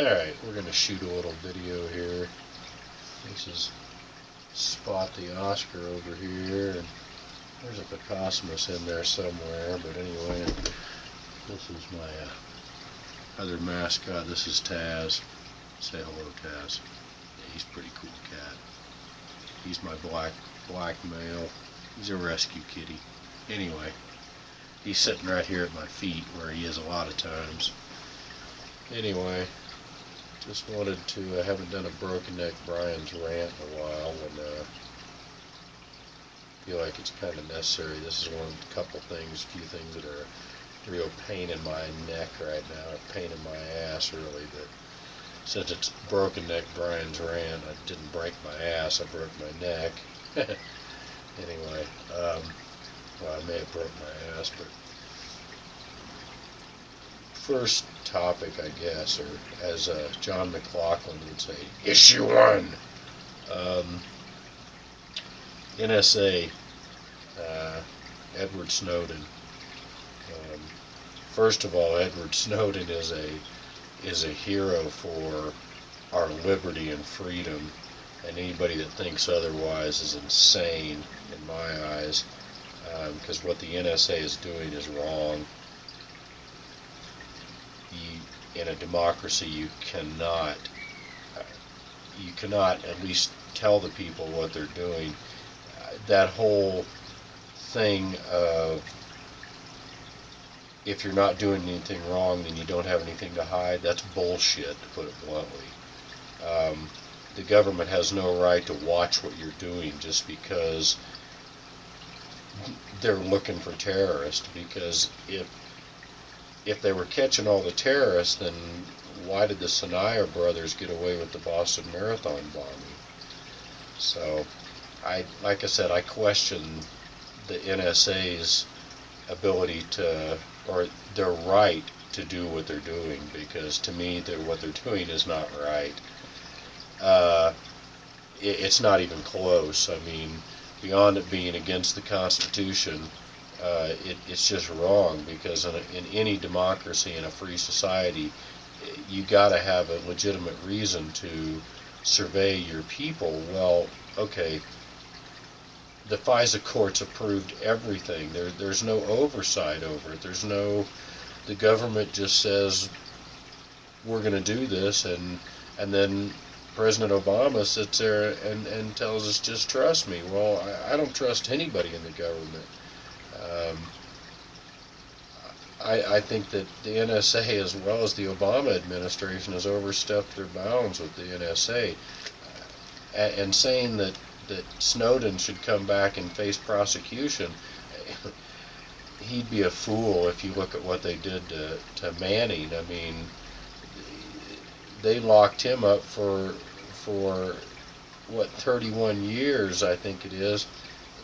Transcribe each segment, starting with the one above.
Alright, we're going to shoot a little video here. This is Spot the Oscar over here, and there's a Picosmus in there somewhere, but anyway, this is my other mascot. This is Taz. Say hello, Taz. Yeah, he's a pretty cool cat. He's my black male. He's a rescue kitty. Anyway, he's sitting right here at my feet where he is a lot of times. Anyway, just wanted to, I haven't done a Broken Neck Brian's rant in a while, and feel like it's kind of necessary. This is one of a couple things, few things that are a real pain in my neck right now, a pain in my ass really, but since it's Broken Neck Brian's rant, I didn't break my ass, I broke my neck. Anyway, well, I may have broke my ass, but first topic, I guess, or as John McLaughlin would say, issue one. NSA, Edward Snowden. First of all, Edward Snowden is a hero for our liberty and freedom, and anybody that thinks otherwise is insane in my eyes, because what the NSA is doing is wrong. In a democracy, you cannot at least tell the people what they're doing. That whole thing of if you're not doing anything wrong, then you don't have anything to hide, that's bullshit, to put it bluntly. The government has no right to watch what you're doing just because they're looking for terrorists, because if they were catching all the terrorists, then why did the Sinai brothers get away with the Boston Marathon bombing? So, like I said, I question the NSA's ability to, or their right to do what they're doing, because to me, what they're doing is not right. It's not even close. I mean, beyond it being against the Constitution, it's just wrong, because in any democracy, in a free society, you got to have a legitimate reason to survey your people. Well, okay, the FISA courts approved everything. There's no oversight over it. The government just says we're going to do this, and then President Obama sits there and tells us, just trust me. Well, I don't trust anybody in the government. I think that the NSA, as well as the Obama administration, has overstepped their bounds with the NSA. And saying that Snowden should come back and face prosecution, he'd be a fool if you look at what they did to Manning. I mean, they locked him up for what, 31 years, I think it is.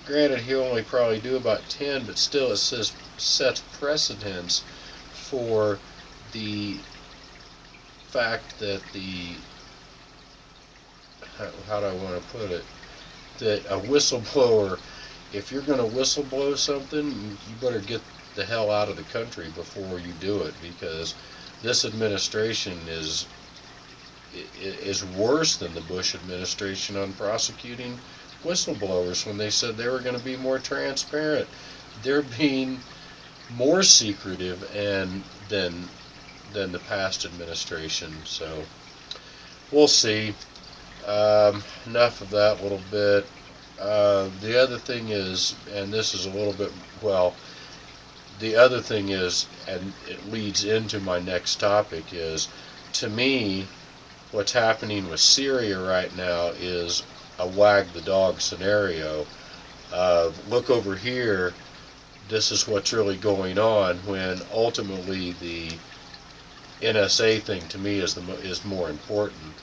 Granted, he'll only probably do about 10, but still it sets precedence for the fact that how do I want to put it, that a whistleblower, if you're going to whistleblow something, you better get the hell out of the country before you do it, because this administration is worse than the Bush administration on prosecuting whistleblowers when they said they were going to be more transparent. They're being more secretive than the past administration. So we'll see. Enough of that little bit. The other thing is, and this is a little bit, well, the other thing is, and it leads into my next topic, is, to me, what's happening with Syria right now is a wag the dog scenario of, look over here, this is what's really going on, when ultimately the NSA thing to me is more important.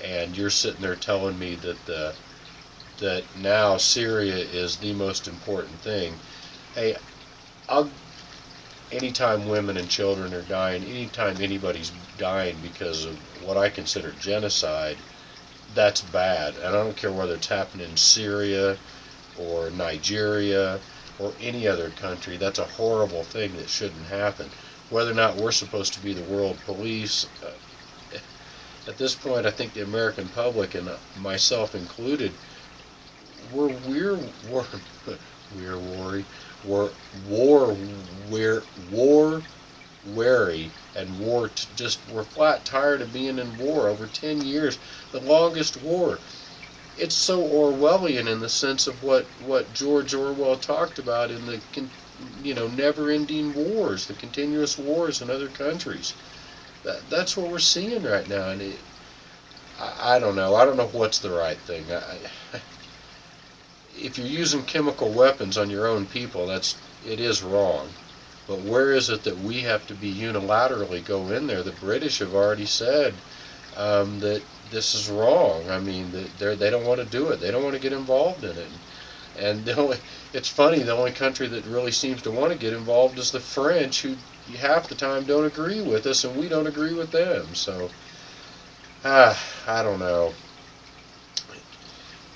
And you're sitting there telling me that now Syria is the most important thing. Hey, anytime women and children are dying, anytime anybody's dying because of what I consider genocide, that's bad. And I don't care whether it's happening in Syria or Nigeria or any other country. That's a horrible thing that shouldn't happen. Whether or not we're supposed to be the world police, at this point, I think the American public, and myself included, we're we're worry, we're war weary, and just we're flat tired of being in war over 10 years, the longest war. It's so Orwellian in the sense of what George Orwell talked about in the never-ending wars, the continuous wars in other countries. That's what we're seeing right now, and I don't know. I don't know what's the right thing. If you're using chemical weapons on your own people, it is wrong. But where is it that we have to be unilaterally go in there? The British have already said that this is wrong. I mean, they don't want to do it. They don't want to get involved in it. And it's funny, the only country that really seems to want to get involved is the French, who half the time don't agree with us, and we don't agree with them. So, I don't know.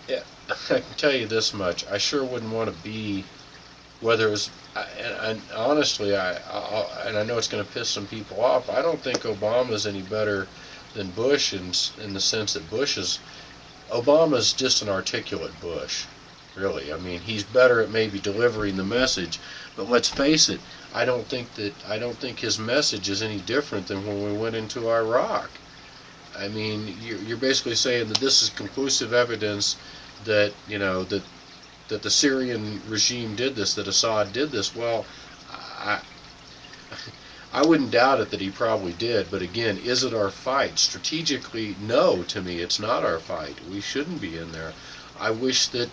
Yeah, I can tell you this much. I sure wouldn't want to be, whether it was, and honestly, and I know it's going to piss some people off, I don't think Obama's any better than Bush in the sense that Obama's just an articulate Bush, really. I mean, he's better at maybe delivering the message, but let's face it, I don't think his message is any different than when we went into Iraq. I mean, you're basically saying that this is conclusive evidence that that the Syrian regime did this, that Assad did this. Well, I I wouldn't doubt it that he probably did, but again, is it our fight? Strategically, no, to me, it's not our fight. We shouldn't be in there. I wish that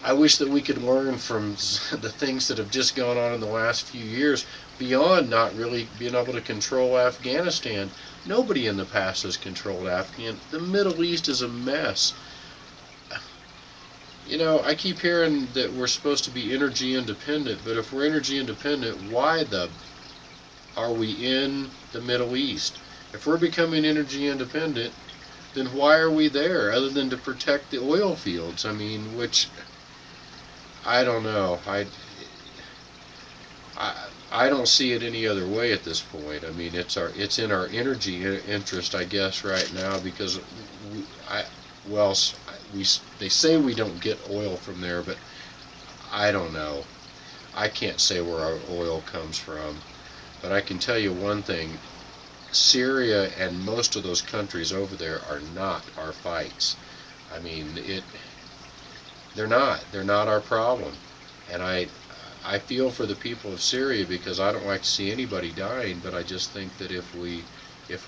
I wish that we could learn from the things that have just gone on in the last few years beyond not really being able to control Afghanistan. Nobody in the past has controlled Afghanistan. The Middle East is a mess. I keep hearing that we're supposed to be energy independent, but if we're energy independent, why are we in the Middle East? If we're becoming energy independent, then why are we there other than to protect the oil fields? I mean, which I don't know. I don't see it any other way at this point. I mean, it's in our energy interest, I guess, right now, because we, I well we they say we don't get oil from there, but I don't know. I can't say where our oil comes from, but I can tell you one thing: Syria and most of those countries over there are not our fights. I mean, they're not. They're not our problem, and I feel for the people of Syria because I don't like to see anybody dying, but I just think that if we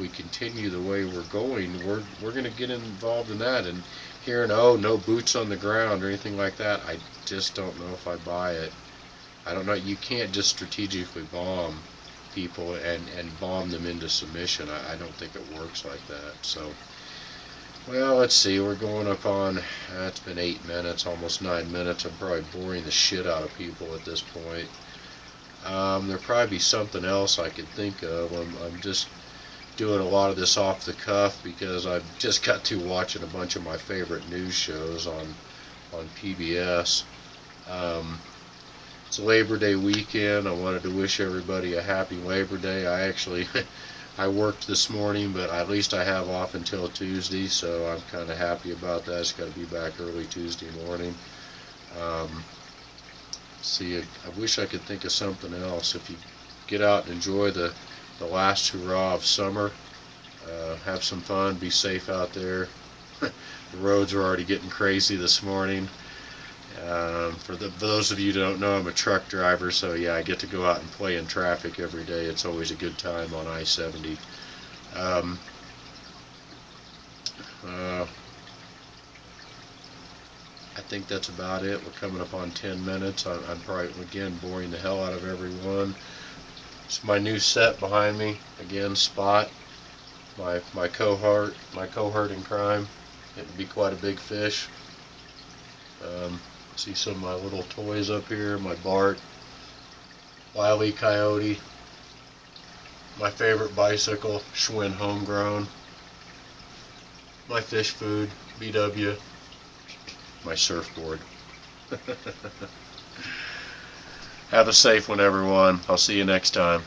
continue the way we're going, we're going to get involved in that. And hearing, oh, no boots on the ground or anything like that, I just don't know if I buy it. I don't know. You can't just strategically bomb people and bomb them into submission. I don't think it works like that. So, well, let's see. We're going up on, it's been 8 minutes, almost 9 minutes. I'm probably boring the shit out of people at this point. There'll probably be something else I could think of. I'm just doing a lot of this off the cuff because I've just got to watching a bunch of my favorite news shows on PBS. It's Labor Day weekend. I wanted to wish everybody a happy Labor Day. I actually I worked this morning, but at least I have off until Tuesday, so I'm kind of happy about that. Just got to be back early Tuesday morning. See, I wish I could think of something else. If you get out and enjoy the last hurrah of summer, have some fun, be safe out there. The roads are already getting crazy this morning. For those of you who don't know, I'm a truck driver, so yeah, I get to go out and play in traffic every day. It's always a good time on I-70. I think that's about it. We're coming up on 10 minutes. I'm probably, again, boring the hell out of everyone. It's my new set behind me. Again, Spot, my cohort in crime. It'd be quite a big fish. See some of my little toys up here. My Bart, Wile E. Coyote, my favorite bicycle, Schwinn Homegrown, my fish food, BW, my surfboard. Have a safe one, everyone. I'll see you next time.